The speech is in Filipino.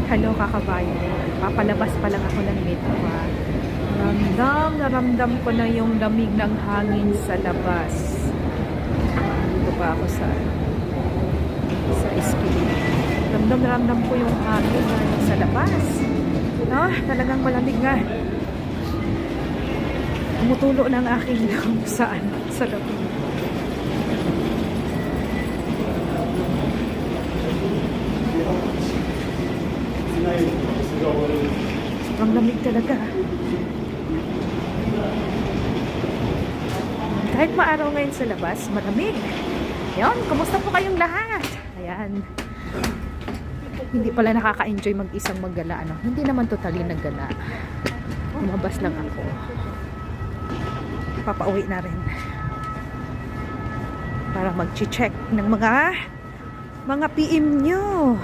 Hello kakabayan. Papalabas pa lang ako ng metro ha. Naramdam ko na yung lamig ng hangin sa labas. Dito pa ako sa esquina. Ramdam ko yung hangin sa labas. No? Talagang malamig nga. Tumutulo ng aking sa labas. Sobrang lamig talaga. Kahit maaraw ngayon sa labas, malamig. Ayan, kumusta po kayong lahat? Ayan. Hindi pala nakaka-enjoy mag-isang maggala. Ano? Hindi naman totally naggala. Lumabas lang ako. Papauwi na rin. Para mag-check ng mga PM nyo.